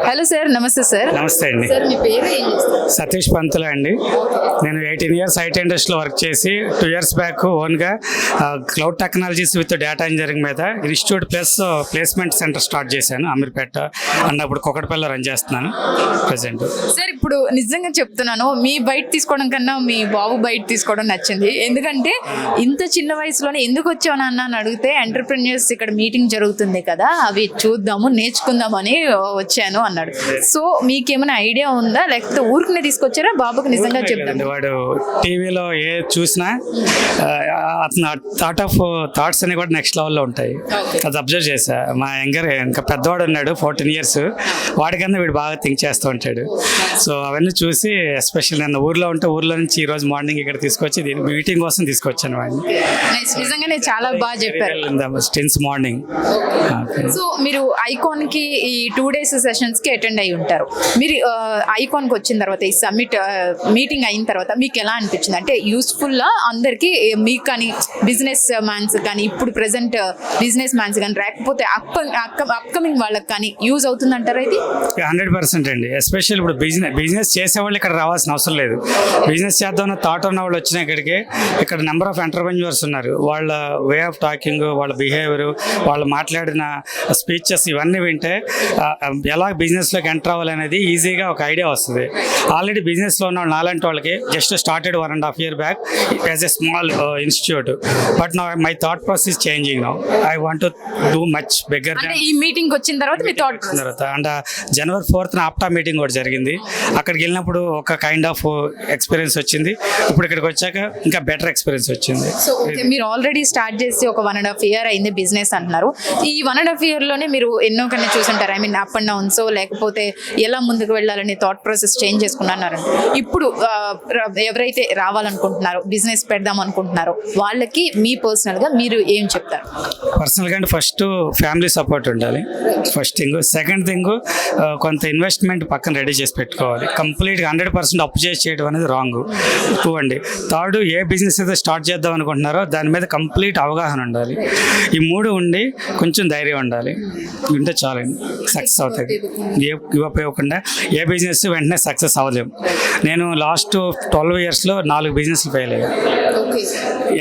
Hello sir, నమస్తే sir. నమస్తే అండి. సార్ మీ పేరు ఏం చేస్తారు? సతీష్ పంతులు అండి. నేను 18 ఇయర్స్ ఐటీ ఇండస్ట్రీలో వర్క్ చేసి 2 ఇయర్స్ బ్యాక్ ఓన్గా cloud technologies with data engineering మీద institute plus placement centre start చేశాను అమీర్పేట అండ్ అప్పుడు కుకట్పల్లిలో రన్ చేస్తున్నాను ప్రజెంట్. సార్ ఇప్పుడు నిజంగా చెప్తున్నాను, మీ బయట తీసుకోవడం కన్నా మీ బాబు బయట తీసుకోవడం నచ్చింది. ఎందుకంటే ఇంత చిన్న వయసులోనే ఎందుకు వచ్చావు నాన్న అని అడిగితే ఎంటర్ప్రెన్యూర్స్ ఇక్కడ మీటింగ్ జరుగుతుంది కదా, అవి చూద్దాము నేర్చుకుందామని వచ్చాను అన్నాడు. సో మీకేమైనా ఐడియా ఉందా, లేకపోతే ఊరికనే తీసుకొచ్చారా? బాబుకి నిజంగా చెప్తాను, వాడు టీవీలో ఏ చూసినా అతను థాట్స్ అన్ని కూడా నెక్స్ట్ లెవెల్లో ఉంటాయి. అది అబ్జర్వ్ చేశా. మా ఇంకా పెద్దవాడు ఉన్నాడు 14 ఇయర్స్, వాడికన్నా వీడు బాగా థింక్ చేస్తూ ఉంటాడు. సో అవన్నీ చూసి ఎస్పెషల్ నేను ఊర్లో ఉంటే ఊర్లో నుంచి ఈ రోజు మార్నింగ్ ఇక్కడ తీసుకొచ్చి దీని మీటింగ్ కోసం తీసుకొచ్చాను వాడిని. నిజంగానే చాలా బాగా చెప్పారు. స్టిన్స్ మార్నింగ్. సో మీరు ఐకాన్ కి ఈ 2 days సెషన్స్ కి అటెండ్ అయి ఉంటారు. మీరు ఐకాన్ కి వచ్చిన తర్వాత ఈ సమ్మిట్ మీటింగ్ అయిన తర్వాత మీకు ఎలా అనిపించింది? అంటే యూస్ఫుల్ అందరికి, మీకు కానీ బిజినెస్ మ్యాన్స్ కానీ ఇప్పుడు ప్రెసెంట్ బిజినెస్ మ్యాన్స్ కానీ లేకపోతే అప్కమింగ్ వాళ్ళకి కానీ యూజ్ అవుతుంది అంటారా? ఇది 100% అండి. ఎస్పెషల్ ఇప్పుడు బిజినెస్ చేసేవాళ్ళు ఇక్కడ రావాల్సిన అవసరం లేదు. బిజినెస్ చేద్దామన్న థాట్ ఉన్న వాళ్ళు వచ్చిన ఇక్కడికి ఇక్కడ నెంబర్ ఆఫ్ ఎంటర్ప్రెన్యూర్స్ ఉన్నారు. వాళ్ళ వే ఆఫ్ టాకింగ్, వాళ్ళ బిహేవియర్, వాళ్ళు మాట్లాడిన స్పీచెస్ ఇవన్నీ వింటే ఎలా బిజినెస్లోకి ఎంటర్ అవ్వాలనేది ఈజీగా ఒక ఐడియా వస్తుంది. ఆల్రెడీ బిజినెస్లో ఉన్న వాళ్ళు నాలాంటి వాళ్ళకి just started 1.5 years back as a small institute, but నా my thought process changing now. I want to do much bigger. ఈ మీటింగ్ వచ్చిన తర్వాత మీ థాట్ తర్వాత and January 4th APTA meeting కూడా జరిగింది. అక్కడికి వెళ్ళినప్పుడు ఒక కైండ్ ఆఫ్ ఎక్స్పీరియన్స్ వచ్చింది. ఇప్పుడు ఇక్కడికి వచ్చాక ఇంకా బెటర్ ఎక్స్పీరియన్స్ వచ్చింది. సో ఓకే, మీరు ఆల్రెడీ స్టార్ట్ చేసి ఒక 1.5 year అయింది బిజినెస్ అంటున్నారు. ఈ 1.5 year లోనే మీరు ఎన్నో కన్నా చూసుంటారు. I mean up and downs, లేకపోతే ఎలా ముందుకు వెళ్ళాలని థాట్ ప్రాసెస్ చేంజ్ చేసుకున్నారు. ఇప్పుడు ఎవరైతే రావాలనుకుంటున్నారో, బిజినెస్ పెడదాం అనుకుంటున్నారో వాళ్ళకి మీ పర్సనల్గా మీరు ఏం చెప్తారు? పర్సనల్గా అంటే ఫస్ట్ ఫ్యామిలీ సపోర్ట్ ఉండాలి. First thing. సెకండ్ థింగ్, కొంత ఇన్వెస్ట్మెంట్ పక్కన రెడీ చేసి పెట్టుకోవాలి. కంప్లీట్గా 100% అప్పు చేసి చేయడం అనేది రాంగ్. 2 అండి. థర్డ్, ఏ బిజినెస్ అయితే స్టార్ట్ చేద్దాం అనుకుంటున్నారో దాని మీద కంప్లీట్ అవగాహన ఉండాలి. ఈ 3 ఉండి కొంచెం ధైర్యం ఉండాలి. ఉంటే చాలండి, సక్సెస్ అవుతుంది. ఉపయోగకుండా ఏ బిజినెస్ వెంటనే సక్సెస్ అవ్వలేము. నేను లాస్ట్ 12 yearsలో 4 బిజినెస్లు ఫెయిల్ అయ్యాను.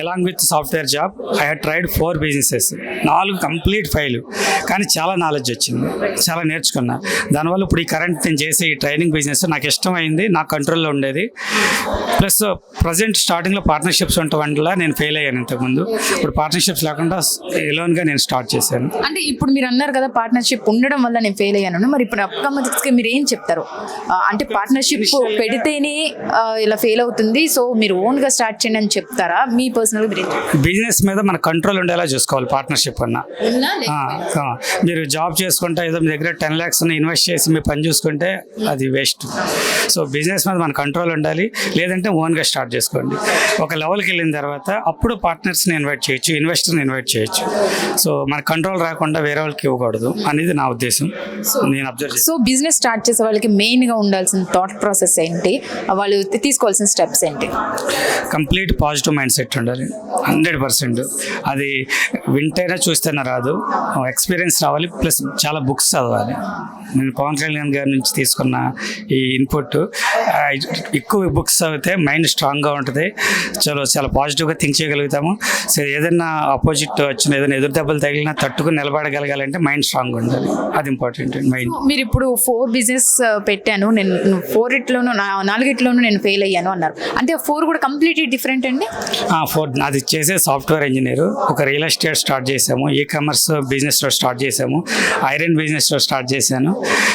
Along with software job I had tried 4 businesses. 4 complete fail. కానీ చాలా నాలెడ్జ్ వచ్చింది, చాలా నేర్చుకున్నా. దానివల్ల ఇప్పుడు ఈ కరెంట్ నేను చేసే ఈ ట్రైనింగ్ బిజినెస్ నాకు ఇష్టమైంది, నా కంట్రోల్లో ఉండేది. ప్లస్ ప్రజెంట్ స్టార్టింగ్లో పార్ట్నర్షిప్స్ ఉండటం వల్ల నేను ఫెయిల్ అయ్యాను ఇంతకుముందు. ఇప్పుడు పార్ట్నర్షిప్స్ లేకుండా ఎలోన్గా నేను స్టార్ట్ చేశాను. అంటే ఇప్పుడు మీరు అన్నారు కదా పార్ట్నర్షిప్ ఉండడం వల్ల నేను ఫెయిల్ అయ్యాను. మరి ఇప్పుడు అప్కమింగ్స్కి మీరు ఏం చెప్తారు? అంటే పార్ట్నర్షిప్ పెడితేనే ఇలా ఫెయిల్ అవుతుంది, సో మీరు ఓన్గా స్టార్ట్ చేయండి అని చెప్తారా? మీ పర్సనల్గా మీరు బిజినెస్ మీద మన కంట్రోల్ ఉండేలా చూసుకోవాలి. పార్ట్నర్షిప్ అన్నా మీరు జాబ్ చేసుకుంటే ఏదో మీ దగ్గర 10 lakhs ఇన్వెస్ట్ చేసి మీ పని చూసుకుంటే అది వేస్ట్. సో బిజినెస్ మీద మన కంట్రోల్ ఉండాలి. లేదంటే ఓన్గా స్టార్ట్ చేసుకోండి. ఒక లెవెల్కి వెళ్ళిన తర్వాత అప్పుడు పార్ట్నర్స్ని ఇన్వైట్ చేయొచ్చు, ఇన్వెస్టర్ని ఇన్వైట్ చేయొచ్చు. సో మన కంట్రోల్ రాకుండా వేరే వాళ్ళకి ఇవ్వకూడదు అనేది నా ఉద్దేశం. నేను అబ్జర్వ్. సో బిజినెస్ స్టార్ట్ చేసే వాళ్ళకి మెయిన్గా ఉండాల్సిన థాట్ ప్రాసెస్ ఏంటి? వాళ్ళు తీసుకోవాల్సిన స్టెప్స్ ఏంటి? కంప్లీట్ పాజిటివ్ మైండ్ సెట్ ఉండాలి. 100%. అది వింటేనే చూస్తేనే రాదు, ఎక్స్పీరియన్స్ రావాలి. ప్లస్ చాలా బుక్స్ చదవాలి. నేను పవన్ కళ్యాణ్ గారి నుంచి తీసుకున్న ఈ ఇన్పుట్, ఎక్కువ బుక్స్ చదివితే మైండ్ స్ట్రాంగ్గా ఉంటుంది. చాలా పాజిటివ్గా థింక్ చేయగలుగుతాము. సో ఏదైనా ఆపోజిట్ వచ్చిన ఏదైనా ఎదురు దెబ్బలు తగిలినా తట్టుకుని నిలబడగలగాలంటే మైండ్ స్ట్రాంగ్ ఉండాలి. అది ఇంపార్టెంట్. మైండ్. మీరు ఇప్పుడు 4 business పెట్టాను, నేను 4 నేను ఫెయిల్ అయ్యాను అన్నారు. అంటే 4 కూడా కంప్లీట్లీ డిఫరెంట్ అండి? 4 అది చేసే సాఫ్ట్వేర్ ఇంజనీర్, ఒక రియల్ ఎస్టేట్ స్టార్ట్ చేసాము, ఈ-కామర్స్ బిజినెస్ స్టార్ట్ చేసాము, ఐరన్ బిజినెస్ స్టార్ట్ చేశాను.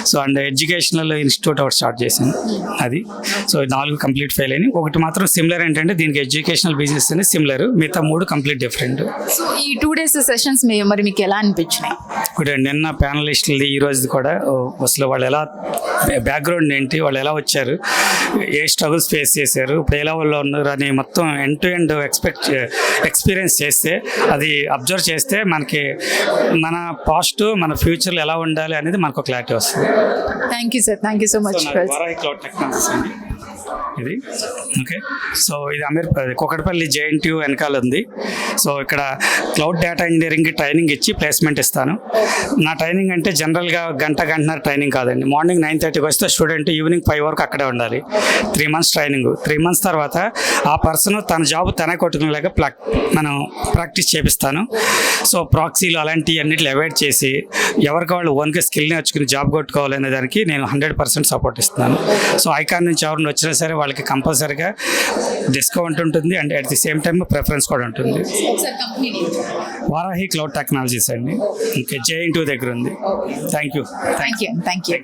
సో అండ్ ఎడ్యుకేషనల్ ఇన్స్టిట్యూట్ ఒకటి స్టార్ట్ చేశాను. అది. సో 4 కంప్లీట్ ఫెయిల్ అయినాయి. ఒకటి మాత్రం సిమిలర్ ఏంటంటే దీనికి ఎడ్యుకేషనల్ బిజినెస్ అనేది సిమిలర్, మిగతా 3 కంప్లీట్ డిఫరెంట్. సో ఈ 2 days సెషన్స్ మరి మీకు ఎలా అనిపించినాయి? ఇప్పుడు నిన్న ప్యానలిస్టులది ఈ రోజు కూడా అసలు వాళ్ళు ఎలా బ్యాక్గ్రౌండ్ ఏంటి, వాళ్ళు ఎలా వచ్చారు, ఏ స్ట్రగుల్స్ ఫేస్ చేశారు, ఇప్పుడు ఎలా వాళ్ళు ఉన్నారు అని మొత్తం ఎండ్ టు ఎండ్ ఎక్స్పీరియన్స్ చేస్తే, అది అబ్జర్వ్ చేస్తే మనకి మన పాస్ట్ మన ఫ్యూచర్లో ఎలా ఉండాలి అనేది మనకు క్లారిటీ వస్తుంది. Thank you sir, thank you so much. Cloud technologies అండి. ఇది. ఓకే, సో ఇది కుకట్పల్లి JNTU వెనకాల ఉంది. సో ఇక్కడ క్లౌడ్ డేటా ఇంజనీరింగ్కి ట్రైనింగ్ ఇచ్చి ప్లేస్మెంట్ ఇస్తాను. నా ట్రైనింగ్ అంటే జనరల్గా గంటన్నర ట్రైనింగ్ కాదండి. మార్నింగ్ 9:30కి వస్తే స్టూడెంట్ ఈవినింగ్ 5 వరకు అక్కడే ఉండాలి. 3 months ట్రైనింగ్. 3 months తర్వాత ఆ పర్సన్ తన జాబ్ తనే కొట్టుకునేలాగా మనం ప్రాక్టీస్ చేపిస్తాను. సో ప్రాక్సీలు అలాంటివి అన్నిట్లు అవాయిడ్ చేసి ఎవరికి వాళ్ళు ఓన్గా స్కిల్ నేర్చుకుని జాబ్ కొట్టుకోవాలనే దానికి నేను 100% సపోర్ట్ ఇస్తున్నాను. సో ఐకాన్ నుంచి ఎవరిని వచ్చినా సరే వాళ్ళకి కంపల్సరీగా డిస్కౌంట్ ఉంటుంది and at the same time preference కూడా ఉంటుంది. వారాహి క్లౌడ్ టెక్నాలజీస్ అండి. ఓకే, JNTU దగ్గర ఉంది. Thank you.